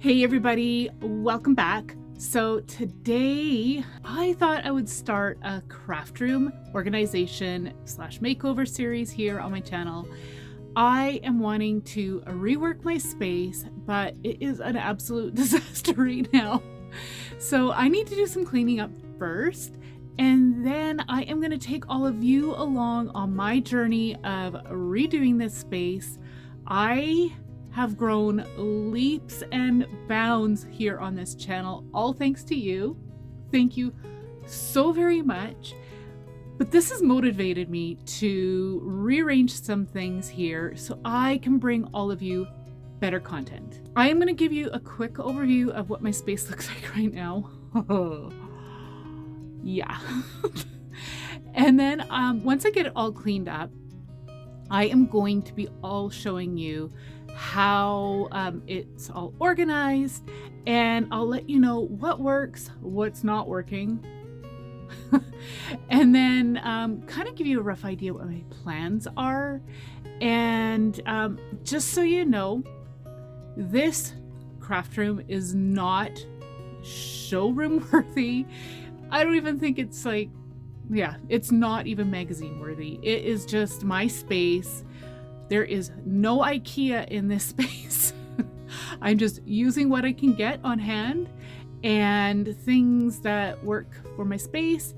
Hey everybody, welcome back. So today I thought I would start a craft room organization / makeover series here on my channel. I am wanting to rework my space, but it is an absolute disaster right now. So I need to do some cleaning up first, and then I am going to take all of you along on my journey of redoing this space. I have grown leaps and bounds here on this channel, all thanks to you. Thank you so very much. But this has motivated me to rearrange some things here so I can bring all of you better content. I am going to give you a quick overview of what my space looks like right now. Yeah. And then once I get it all cleaned up, I am going to be all showing you how it's all organized, and I'll let you know what works, what's not working, and then kind of give you a rough idea what my plans are. And just so you know, this craft room is not showroom worthy. I don't even think it's like, yeah, it's not even magazine worthy. It is just my space. There is no Ikea in this space. I'm just using what I can get on hand and things that work for my space.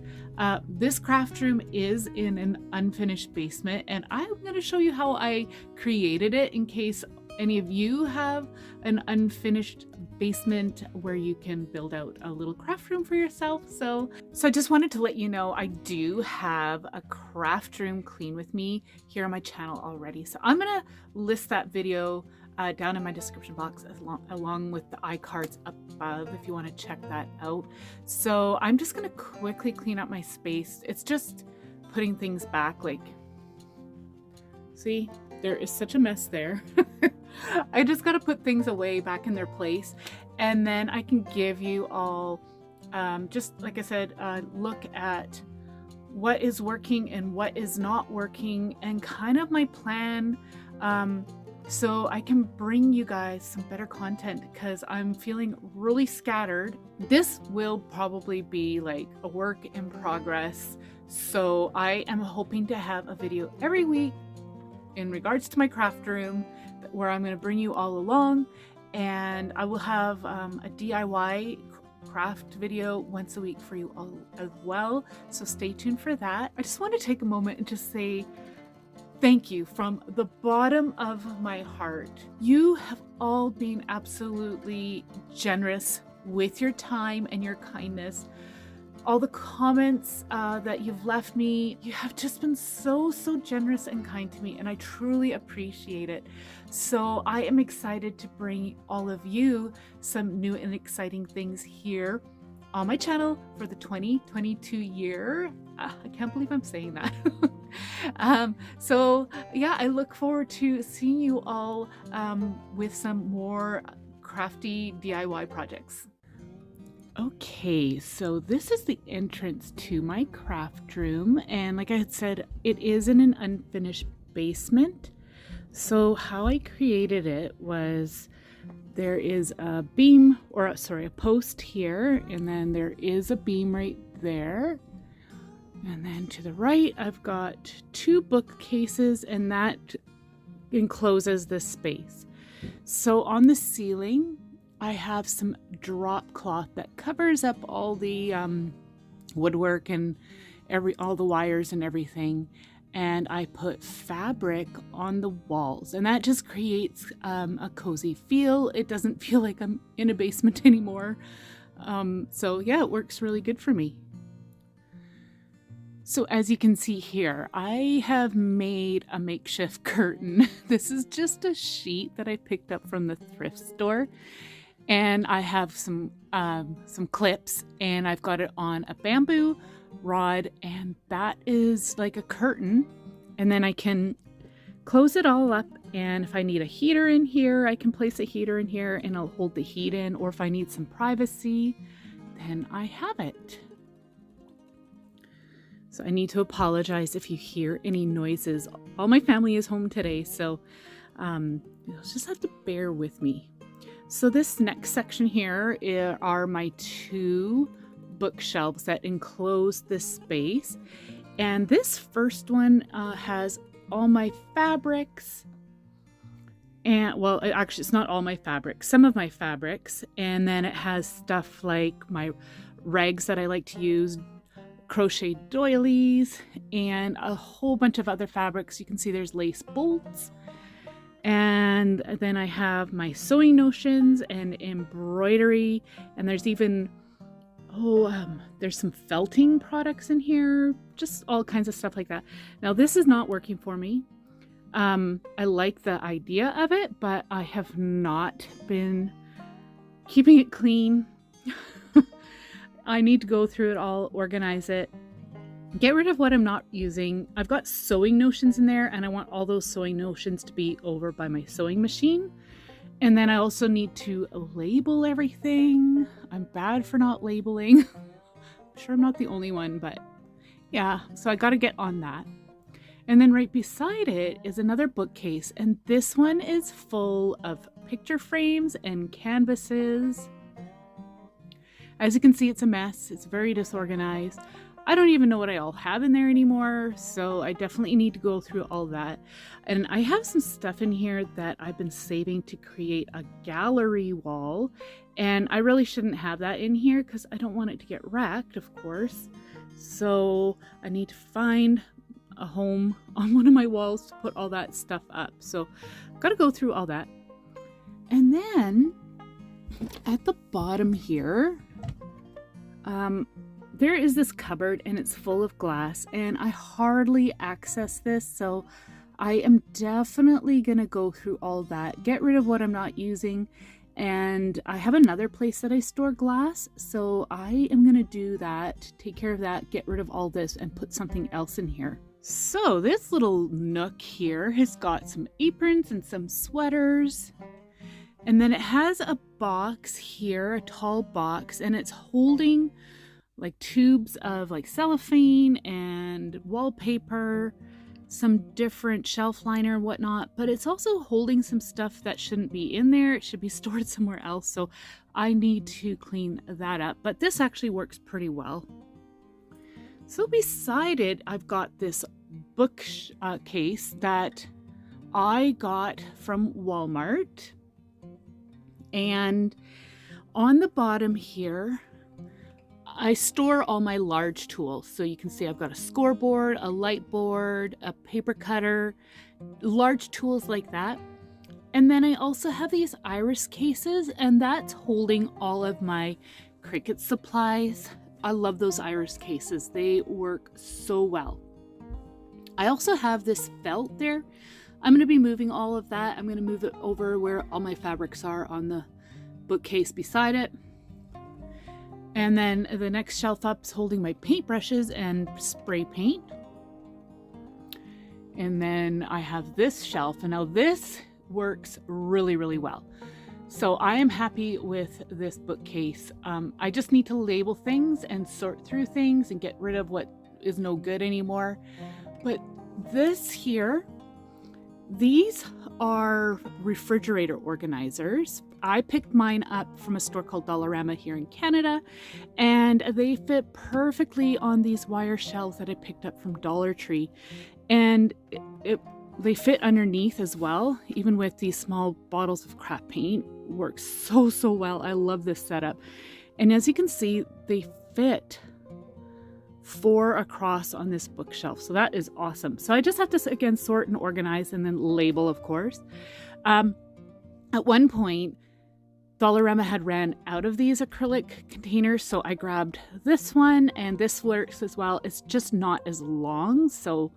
This craft room is in an unfinished basement, and I'm going to show you how I created it in case any of you have an unfinished basement where you can build out a little craft room for yourself. So I just wanted to let you know I do have a craft room clean with me here on my channel already. So I'm gonna list that video down in my description box along with the iCards up above if you want to check that out. So I'm just gonna quickly clean up my space. It's just putting things back, like, see, there is such a mess there. I just got to put things away back in their place, and then I can give you all, just like I said, look at what is working and what is not working, and kind of my plan, so I can bring you guys some better content, because I'm feeling really scattered. This will probably be like a work in progress, so I am hoping to have a video every week in regards to my craft room, where I'm going to bring you all along, and I will have a DIY craft video once a week for you all as well, so stay tuned for that. I just want to take a moment and just say thank you from the bottom of my heart. You have all been absolutely generous with your time and your kindness. All the comments that you've left me, you have just been so generous and kind to me, and I truly appreciate it. So I am excited to bring all of you some new and exciting things here on my channel for the 2022 year. I can't believe I'm saying that. So yeah, I look forward to seeing you all with some more crafty DIY projects. Okay, so this is the entrance to my craft room, and like I had said, it is in an unfinished basement. So how I created it was, there is a beam, or sorry, a post here, and then there is a beam right there, and then to the right I've got two bookcases, and that encloses this space. So on the ceiling I have some drop cloth that covers up all the woodwork and all the wires and everything, and I put fabric on the walls, and that just creates a cozy feel. It doesn't feel like I'm in a basement anymore. So yeah, it works really good for me. So as you can see here, I have made a makeshift curtain. This is just a sheet that I picked up from the thrift store. And I have some clips, and I've got it on a bamboo rod, and that is like a curtain. And then I can close it all up, and if I need a heater in here, I can place a heater in here and I'll hold the heat in, or if I need some privacy, then I have it. So I need to apologize if you hear any noises. All my family is home today, so you'll just have to bear with me. So this next section here are my 2 bookshelves that enclose this space. And this first one has all my fabrics. And well, actually, it's not all my fabrics, some of my fabrics. And then it has stuff like my rags that I like to use, crochet doilies, and a whole bunch of other fabrics. You can see there's lace bolts. And then I have my sewing notions and embroidery. And there's even, there's some felting products in here, just all kinds of stuff like that. Now, this is not working for me. I like the idea of it, but I have not been keeping it clean. I need to go through it all, organize it, get rid of what I'm not using. I've got sewing notions in there, and I want all those sewing notions to be over by my sewing machine. And then I also need to label everything. I'm bad for not labeling. I'm sure I'm not the only one, but yeah, so I got to get on that. And then right beside it is another bookcase, and this one is full of picture frames and canvases. As you can see, it's a mess. It's very disorganized. I don't even know what I all have in there anymore, so I definitely need to go through all that. And I have some stuff in here that I've been saving to create a gallery wall, and I really shouldn't have that in here because I don't want it to get wrecked, of course. So I need to find a home on one of my walls to put all that stuff up. So I've got to go through all that. And then at the bottom here, there is this cupboard, and it's full of glass, and I hardly access this, so I am definitely gonna go through all that, get rid of what I'm not using. And I have another place that I store glass, so I am gonna do that, take care of that, get rid of all this, and put something else in here. So this little nook here has got some aprons and some sweaters. And then it has a box here, a tall box, and it's holding like tubes of like cellophane and wallpaper, some different shelf liner and whatnot, but it's also holding some stuff that shouldn't be in there. It should be stored somewhere else, so I need to clean that up. But this actually works pretty well. So beside it, I've got this bookcase that I got from Walmart. And on the bottom here, I store all my large tools. So you can see I've got a scoreboard, a light board, a paper cutter, large tools like that. And then I also have these iris cases, and that's holding all of my Cricut supplies. I love those iris cases. They work so well. I also have this felt there. I'm going to be moving all of that. I'm going to move it over where all my fabrics are on the bookcase beside it. And then the next shelf up is holding my paintbrushes and spray paint. And then I have this shelf, and now this works really, really well. So I am happy with this bookcase. I just need to label things and sort through things and get rid of what is no good anymore. But this here, these are refrigerator organizers. I picked mine up from a store called Dollarama here in Canada, and they fit perfectly on these wire shelves that I picked up from Dollar Tree. And they fit underneath as well, even with these small bottles of crap paint. Works so well. I love this setup. And as you can see, they fit 4 across on this bookshelf. So that is awesome. So I just have to, again, sort and organize and then label, of course. At one point, Dollarama had ran out of these acrylic containers, so I grabbed this one, and this works as well. It's just not as long, so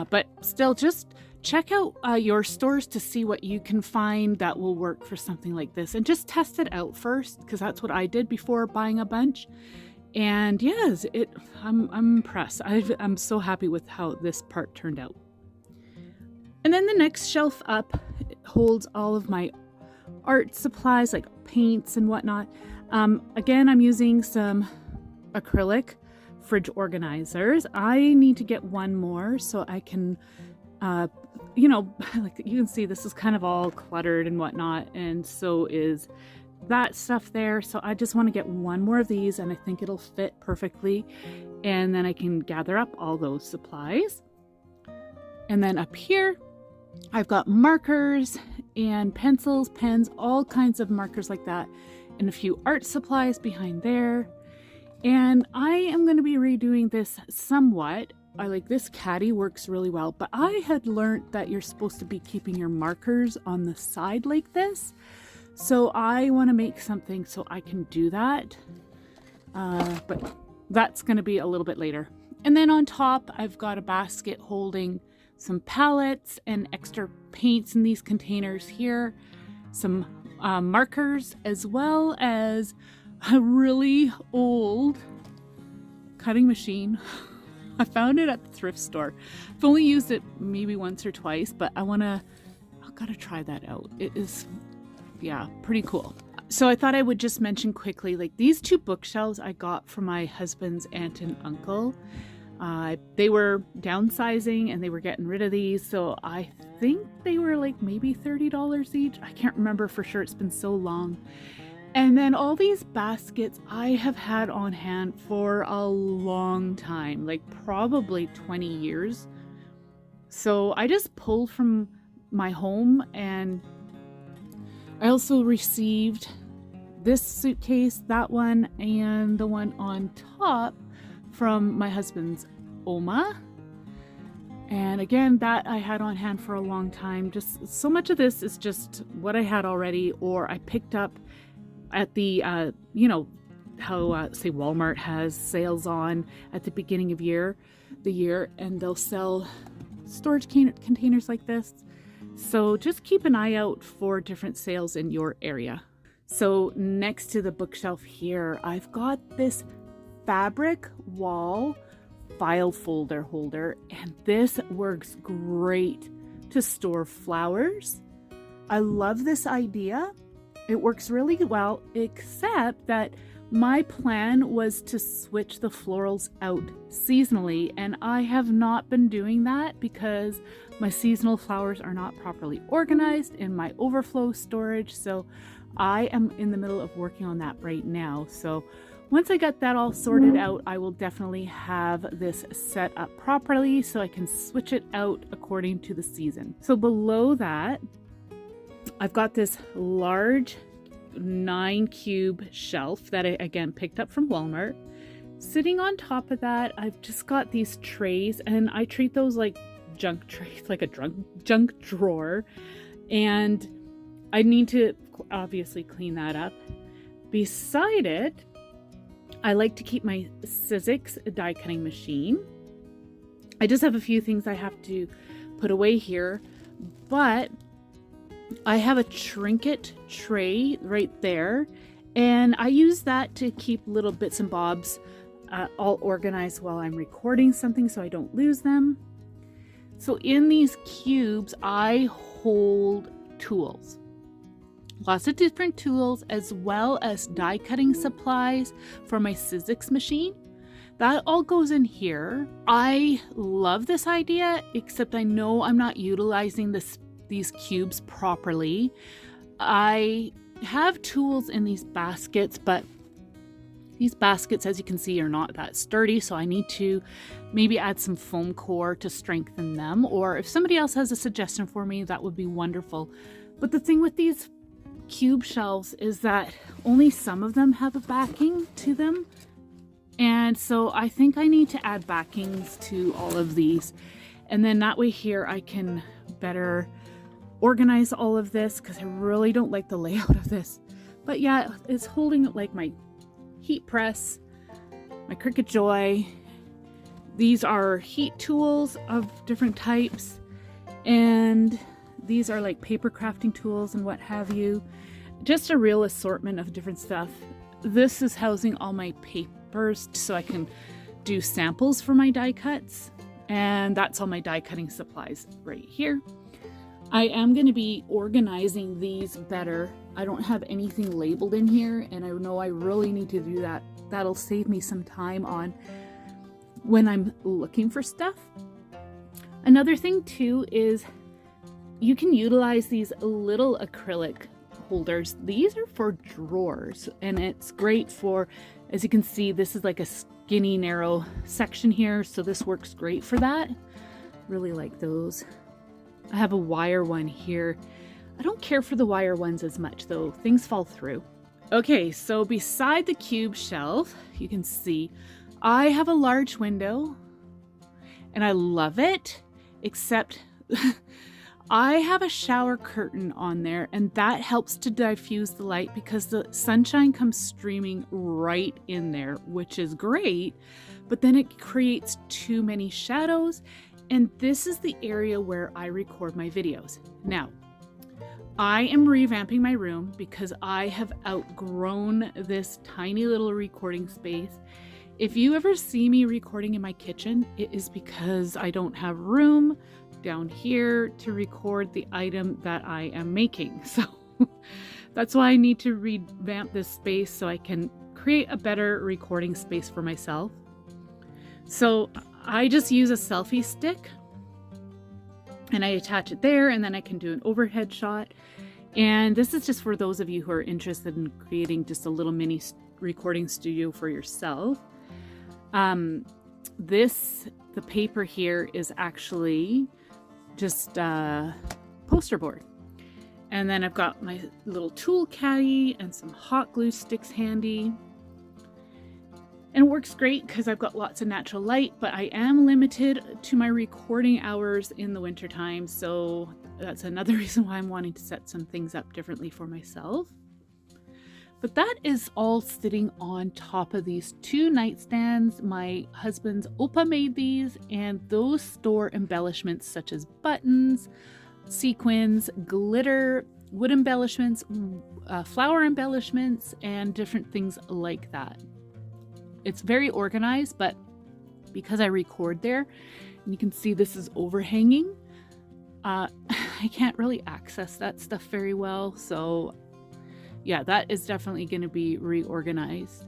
but still, just check out your stores to see what you can find that will work for something like this, and just test it out first, because that's what I did before buying a bunch. And yes, I'm impressed. I'm so happy with how this part turned out. And then the next shelf up holds all of my art supplies like paints and whatnot. Again, I'm using some acrylic fridge organizers. I need to get one more so I can you know, like you can see this is kind of all cluttered and whatnot, and so is that stuff there. So I just want to get one more of these, and I think it'll fit perfectly, and then I can gather up all those supplies. And then up here I've got markers and pencils, pens, all kinds of markers like that, and a few art supplies behind there. And I am going to be redoing this somewhat. I like this caddy, works really well, but I had learned that you're supposed to be keeping your markers on the side like this. So I want to make something so I can do that. But that's going to be a little bit later. And then on top, I've got a basket holding some palettes and extra paints in these containers here. Some markers, as well as a really old cutting machine. I found it at the thrift store. I've only used it maybe once or twice, but I've gotta try that out. It is, yeah, pretty cool. So I thought I would just mention quickly, like these two bookshelves I got from my husband's aunt and uncle. They were downsizing and they were getting rid of these. So I think they were like maybe $30 each. I can't remember for sure. It's been so long. And then all these baskets I have had on hand for a long time, like probably 20 years. So I just pulled from my home, and I also received this suitcase, that one, and the one on top from my husband's Oma. And again, that I had on hand for a long time. Just so much of this is just what I had already, or I picked up at the, you know, how say Walmart has sales on at the beginning of the year, and they'll sell storage containers like this. So just keep an eye out for different sales in your area. So next to the bookshelf here, I've got this fabric wall file folder holder, and this works great to store flowers. I love this idea. It works really well, except that my plan was to switch the florals out seasonally, and I have not been doing that because my seasonal flowers are not properly organized in my overflow storage. So I am in the middle of working on that right now. So once I get that all sorted out, I will definitely have this set up properly so I can switch it out according to the season. So below that, I've got this large 9-cube shelf that I again picked up from Walmart. Sitting on top of that, I've just got these trays, and I treat those like junk trays, like a junk drawer. And I need to obviously clean that up. Beside it, I like to keep my Sizzix die cutting machine. I just have a few things I have to put away here, but I have a trinket tray right there, and I use that to keep little bits and bobs all organized while I'm recording something so I don't lose them. So in these cubes, I hold tools. Lots of different tools, as well as die cutting supplies for my Sizzix machine. That all goes in here. I love this idea, except I know I'm not utilizing these cubes properly. I have tools in these baskets, but these baskets, as you can see, are not that sturdy, so I need to maybe add some foam core to strengthen them, or if somebody else has a suggestion for me, that would be wonderful. But the thing with these cube shelves is that only some of them have a backing to them, and so I think I need to add backings to all of these, and then that way here I can better organize all of this, because I really don't like the layout of this. But yeah, it's holding like my heat press, my Cricut Joy. These are heat tools of different types, and these are like paper crafting tools and what have you. Just a real assortment of different stuff. This is housing all my papers so I can do samples for my die cuts, and that's all my die cutting supplies right here. I am going to be organizing these better. I don't have anything labeled in here, and I know I really need to do that. That'll save me some time on when I'm looking for stuff. Another thing too is you can utilize these little acrylic holders. These are for drawers, and it's great for, as you can see, this is like a skinny narrow section here, so this works great for that. Really like those. I have a wire one here. I don't care for the wire ones as much though, things fall through. Okay, so beside the cube shelf, you can see I have a large window and I love it, except I have a shower curtain on there, and that helps to diffuse the light because the sunshine comes streaming right in there, which is great, but then it creates too many shadows, and this is the area where I record my videos. Now, I am revamping my room because I have outgrown this tiny little recording space. If you ever see me recording in my kitchen, it is because I don't have room down here to record the item that I am making. So that's why I need to revamp this space so I can create a better recording space for myself. So I just use a selfie stick and I attach it there, and then I can do an overhead shot. And this is just for those of you who are interested in creating just a little mini recording studio for yourself. The paper here is actually just poster board. And then I've got my little tool caddy and some hot glue sticks handy. And it works great because I've got lots of natural light, but I am limited to my recording hours in the wintertime. So that's another reason why I'm wanting to set some things up differently for myself. But that is all sitting on top of these two nightstands. My husband's Opa made these, and those store embellishments such as buttons, sequins, glitter, wood embellishments, flower embellishments, and different things like that. It's very organized, but because I record there, and you can see this is overhanging, I can't really access that stuff very well. So yeah, that is definitely going to be reorganized.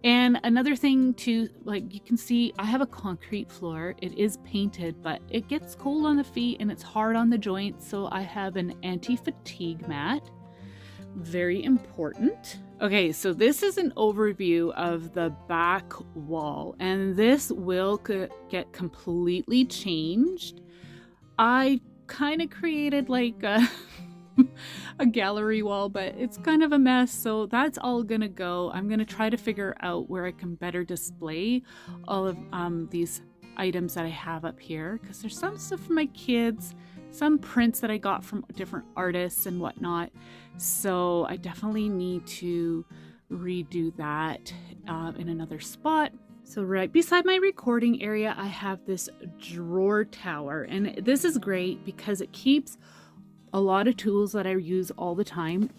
And another thing too, like you can see, I have a concrete floor. It is painted, but it gets cold on the feet and it's hard on the joints. So I have an anti-fatigue mat. Very important. Okay, so this is an overview of the back wall, and this will get completely changed. I kind of created like a gallery wall, but it's kind of a mess, so that's all gonna go. I'm gonna try to figure out where I can better display all of these items that I have up here, because there's some stuff for my kids, some prints that I got from different artists and whatnot, so I definitely need to redo that in another spot. So right beside my recording area, I have this drawer tower, and this is great because it keeps a lot of tools that I use all the time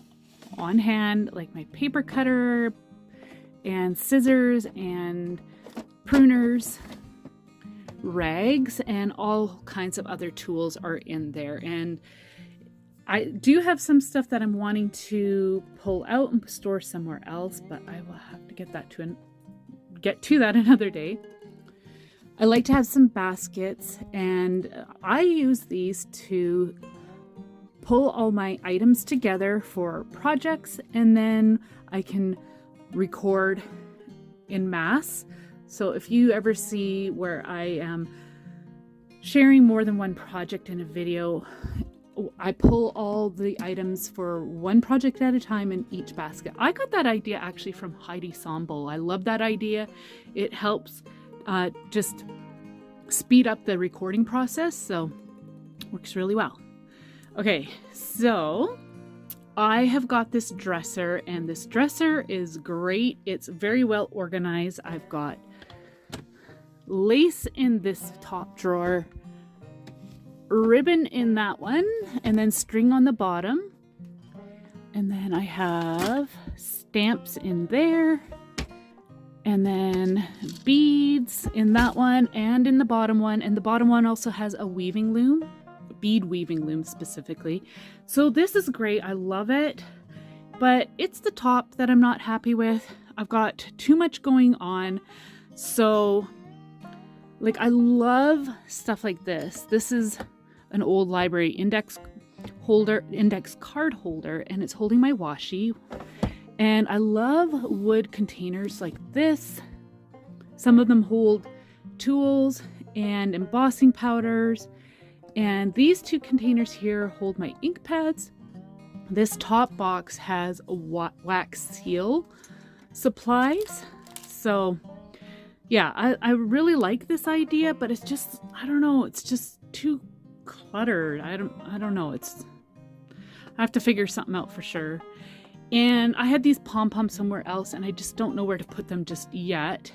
on hand, like my paper cutter and scissors and pruners, rags, and all kinds of other tools are in there. And I do have some stuff that I'm wanting to pull out and store somewhere else, but I will have to get to that another day. I like to have some baskets, and I use these to pull all my items together for projects, and then I can record in mass. So if you ever see where I am sharing more than one project in a video, I pull all the items for one project at a time in each basket. I got that idea actually from Heidi Sombo. I love that idea. It helps just speed up the recording process, so works really well. Okay, so I have got this dresser, and this dresser is great. It's very well organized. I've got lace in this top drawer, ribbon in that one, and then string on the bottom. And then I have stamps in there, and then beads in that one and in the bottom one. And the bottom one also has a weaving loom. Bead weaving loom specifically. So this is great. I love it, but it's the top that I'm not happy with. I've got too much going on. So like, I love stuff like this. This is an old library index holder, index card holder, and it's holding my washi. And I love wood containers like this. Some of them hold tools and embossing powders. And these two containers here hold my ink pads. This top box has a wax seal supplies. So yeah, I really like this idea, but it's just, I don't know, it's just too cluttered. I don't know. I have to figure something out for sure. And I had these pom-poms somewhere else and I just don't know where to put them just yet.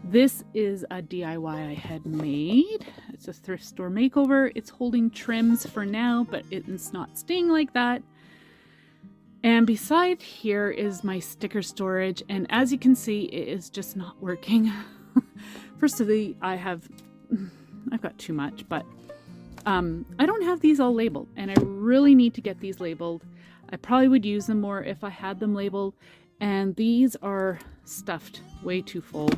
This is a DIY I had made. It's a thrift store makeover. It's holding trims for now, but it's not staying like that. And beside here is my sticker storage. And as you can see, it is just not working. Firstly, I've got too much, but I don't have these all labeled and I really need to get these labeled. I probably would use them more if I had them labeled, and these are stuffed way too full.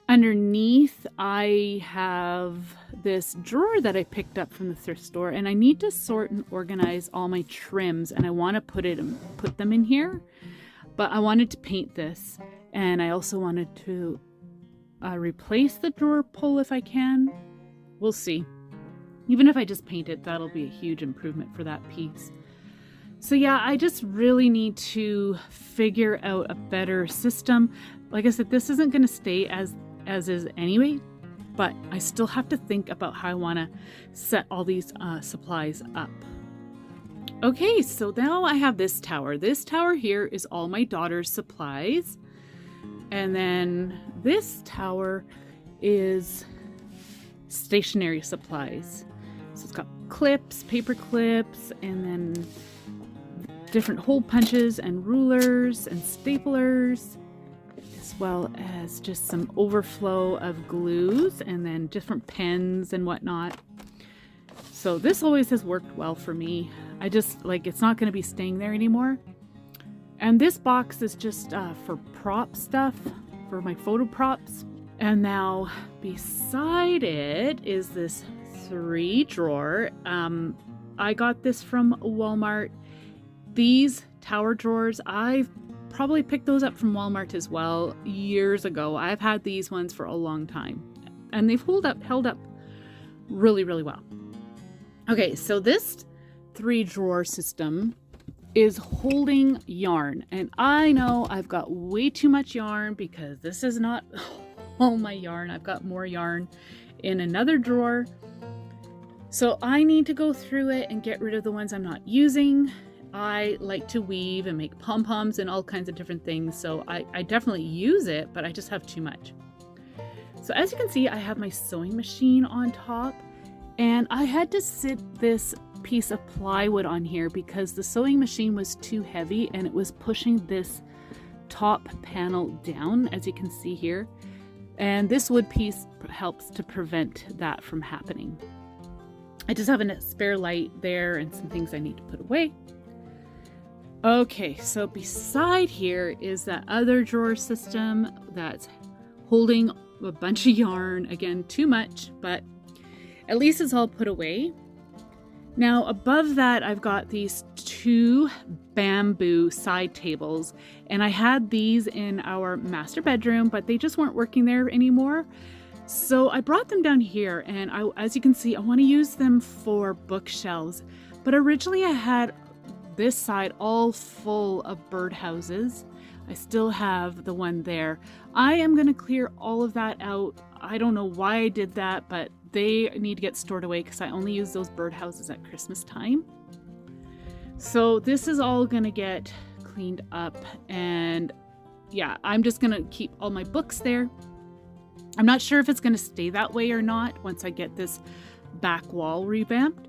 Underneath, I have this drawer that I picked up from the thrift store, and I need to sort and organize all my trims, and I want to put them in here, but I wanted to paint this, and I also wanted to replace the drawer pull if I can. We'll see. Even if I just paint it, that'll be a huge improvement for that piece. So yeah, I just really need to figure out a better system. Like I said, this isn't going to stay as is anyway, but I still have to think about how I want to set all these supplies up. Okay, so now I have this tower. This tower here is all my daughter's supplies. And then this tower is stationery supplies. So it's got clips, paper clips, and then different hole punches and rulers and staplers, as well as just some overflow of glues and then different pens and whatnot. So this always has worked well for me. I just it's not going to be staying there anymore. And this box is just for prop stuff, for my photo props. And now beside it is this 3-drawer. I got this from Walmart. These tower drawers, I've probably picked those up from Walmart as well years ago. I've had these ones for a long time and they've held up really, really well. Okay, so this 3-drawer system is holding yarn, and I know I've got way too much yarn because this is not all my yarn. I've got more yarn in another drawer. So I need to go through it and get rid of the ones I'm not using. I like to weave and make pom-poms and all kinds of different things. So I definitely use it, but I just have too much. So as you can see, I have my sewing machine on top, and I had to sit this piece of plywood on here because the sewing machine was too heavy and it was pushing this top panel down, as you can see here. And this wood piece helps to prevent that from happening. I just have a spare light there and some things I need to put away. Okay, so beside here is that other drawer system that's holding a bunch of yarn. Again, too much, but at least it's all put away. Now above that, I've got these 2 bamboo side tables, and I had these in our master bedroom, but they just weren't working there anymore. So I brought them down here, and as you can see, I want to use them for bookshelves. But originally I had this side all full of birdhouses. I still have the one there. I am going to clear all of that out. I don't know why I did that, but they need to get stored away because I only use those birdhouses at Christmas time. So this is all going to get cleaned up, and yeah, I'm just going to keep all my books there. I'm not sure if it's going to stay that way or not once I get this back wall revamped.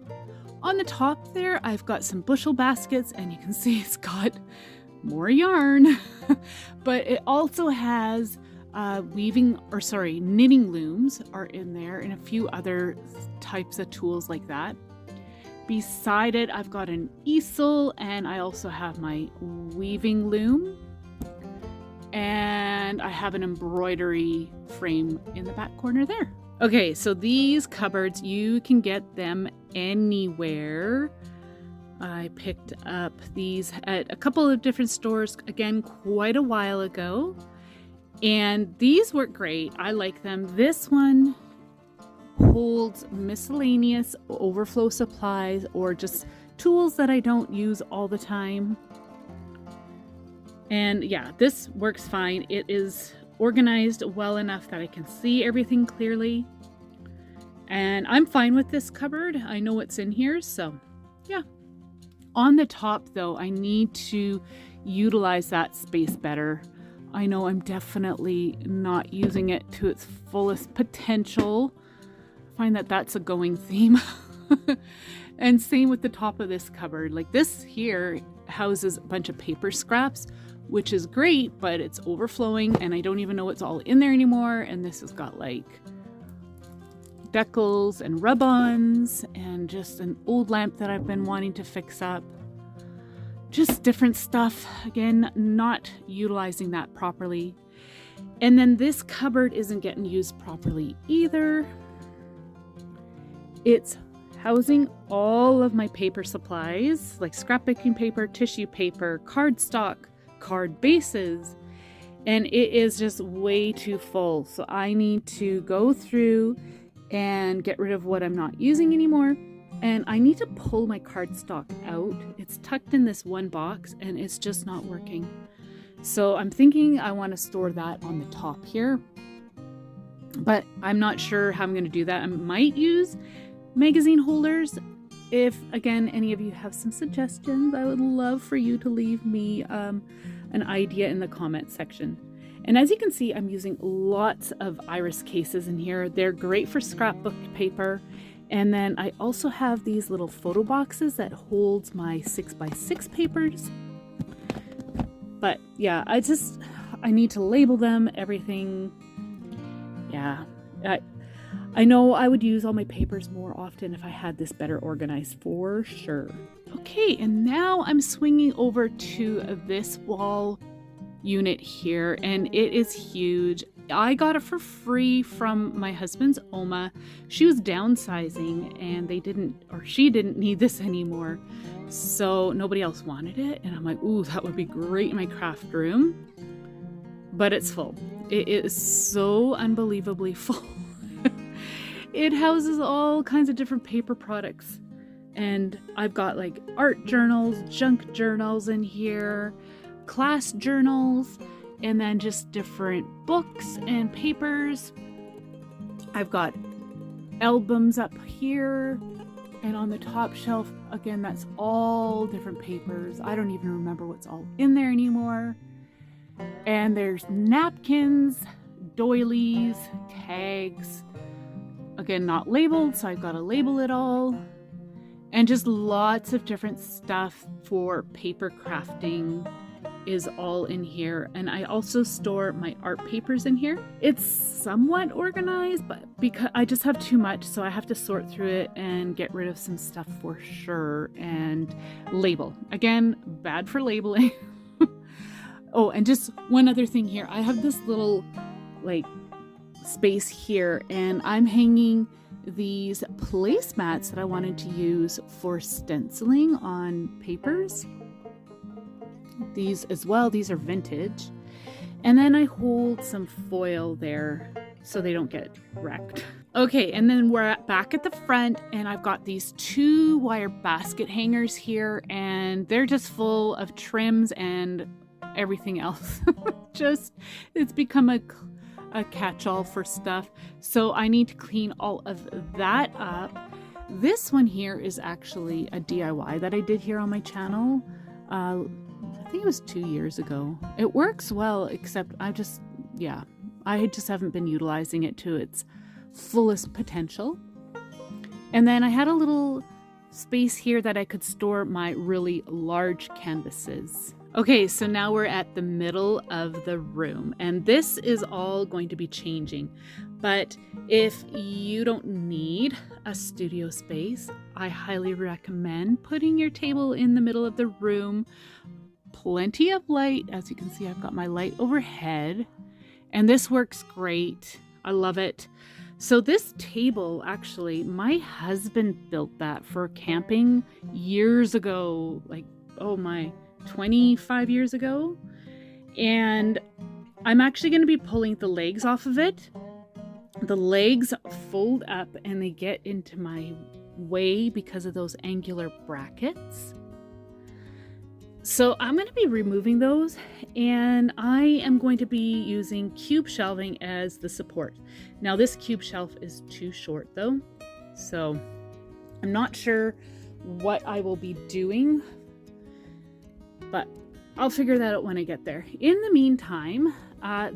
On the top there, I've got some bushel baskets, and you can see it's got more yarn, but it also has knitting looms are in there and a few other types of tools like that. Beside it, I've got an easel, and I also have my weaving loom, and I have an embroidery frame in the back corner there. Okay, so these cupboards, you can get them anywhere. I picked up these at a couple of different stores, again, quite a while ago. And these work great. I like them. This one holds miscellaneous overflow supplies or just tools that I don't use all the time. And yeah, this works fine. It is organized well enough that I can see everything clearly. And I'm fine with this cupboard. I know what's in here, so yeah. On the top though, I need to utilize that space better. I know I'm definitely not using it to its fullest potential. I find that that's a going theme. And same with the top of this cupboard. Like this here houses a bunch of paper scraps, which is great, but it's overflowing and I don't even know what's all in there anymore. And this has got like decals and rub-ons and just an old lamp that I've been wanting to fix up. Just different stuff. Again, not utilizing that properly. And then this cupboard isn't getting used properly either. It's housing all of my paper supplies like scrap baking paper, tissue paper, cardstock, card bases, and it is just way too full. So I need to go through and get rid of what I'm not using anymore. And I need to pull my cardstock out. It's tucked in this one box and it's just not working. So I'm thinking I want to store that on the top here, but I'm not sure how I'm going to do that. I might use magazine holders. If again, any of you have some suggestions, I would love for you to leave me an idea in the comment section. And as you can see, I'm using lots of iris cases in here. They're great for scrapbook paper. And then I also have these little photo boxes that holds my 6x6 papers. But yeah, I need to label them, everything. Yeah, I know I would use all my papers more often if I had this better organized for sure. Okay, and now I'm swinging over to this wall unit here, and it is huge. I got it for free from my husband's Oma. She was downsizing and she didn't need this anymore. So nobody else wanted it. And I'm like, ooh, that would be great in my craft room. But it's full. It is so unbelievably full. It houses all kinds of different paper products. And I've got like art journals, junk journals in here, class journals, and then just different books and papers. I've got albums up here, and on the top shelf, again, that's all different papers. I don't even remember what's all in there anymore. And there's napkins, doilies, tags, again, not labeled, so I've got to label it all. And just lots of different stuff for paper crafting is all in here. And I also store my art papers in here. It's somewhat organized, but because I just have too much, so I have to sort through it and get rid of some stuff for sure and label. Again, bad for labeling. Oh, and just one other thing here. I have this little like space here, and I'm hanging these placemats that I wanted to use for stenciling on papers. These as well, these are vintage. And then I hold some foil there so they don't get wrecked. Okay, and then we're back at the front, and I've got these 2 wire basket hangers here, and they're just full of trims and everything else. It's become a catch-all for stuff. So I need to clean all of that up. This one here is actually a DIY that I did here on my channel. I think it was 2 years ago. It works well, except I just haven't been utilizing it to its fullest potential. And then I had a little space here that I could store my really large canvases. Okay, so now we're at the middle of the room, and this is all going to be changing. But if you don't need a studio space, I highly recommend putting your table in the middle of the room. Plenty of light. As you can see, I've got my light overhead, and this works great. I love it. So this table, actually, my husband built that for camping years ago, like, oh my, 25 years ago. And I'm actually going to be pulling the legs off of it. The legs fold up and they get into my way because of those angular brackets. So I'm going to be removing those, and I am going to be using cube shelving as the support. Now this cube shelf is too short though, so I'm not sure what I will be doing, but I'll figure that out when I get there. In the meantime,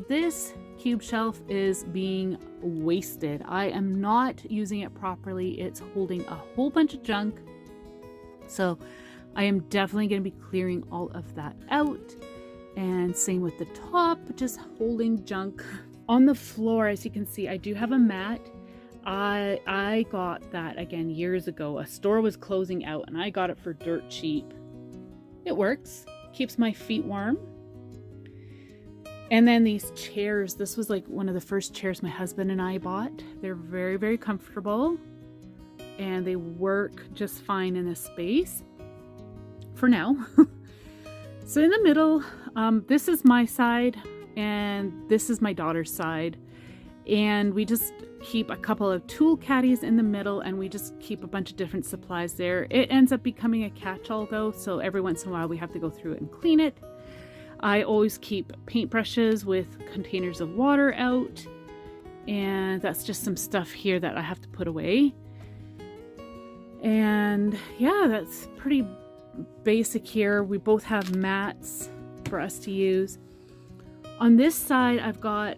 this cube shelf is being wasted. I am not using it properly. It's holding a whole bunch of junk. So I am definitely going to be clearing all of that out. And same with the top, just holding junk. On the floor, as you can see, I do have a mat. I got that again years ago. A store was closing out and I got it for dirt cheap. It works, keeps my feet warm. And then these chairs, this was like one of the first chairs my husband and I bought. They're very, very comfortable and they work just fine in this space for now. So in the middle, this is my side and this is my daughter's side. And we just keep a couple of tool caddies in the middle and we just keep a bunch of different supplies there. It ends up becoming a catch-all though, so every once in a while we have to go through it and clean it. I always keep paintbrushes with containers of water out, and that's just some stuff here that I have to put away. And yeah, that's pretty basic here. We both have mats for us to use. On this side, I've got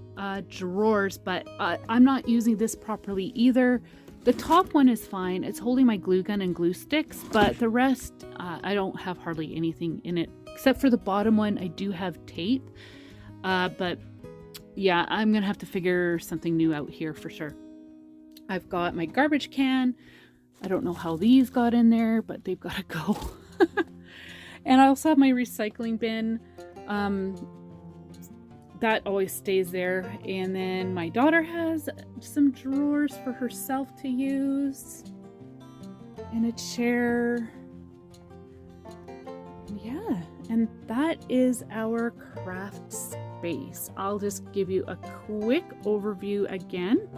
drawers, but I'm not using this properly either. The top one is fine. It's holding my glue gun and glue sticks, but the rest, I don't have hardly anything in it. Except for the bottom one, I do have tape. But yeah, I'm going to have to figure something new out here for sure. I've got my garbage can. I don't know how these got in there, but they've got to go. And I also have my recycling bin. That always stays there. And then my daughter has some drawers for herself to use. And a chair. Yeah, and that is our craft space. I'll just give you a quick overview again.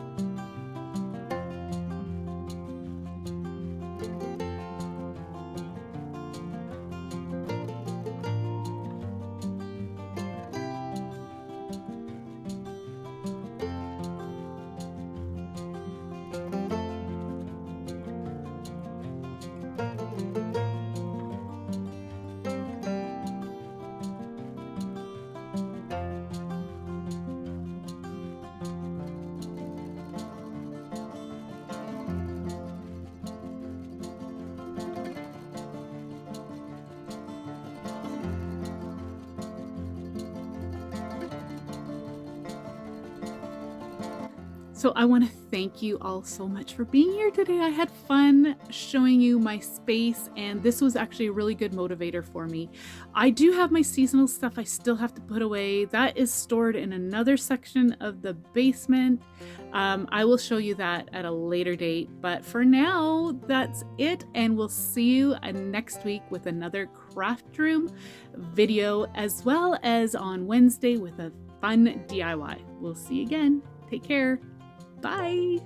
So I want to thank you all so much for being here today. I had fun showing you my space, and this was actually a really good motivator for me. I do have my seasonal stuff I still have to put away. That is stored in another section of the basement. I will show you that at a later date, but for now, that's it, and we'll see you next week with another craft room video, as well as on Wednesday with a fun DIY. We'll see you again. Take care. Bye.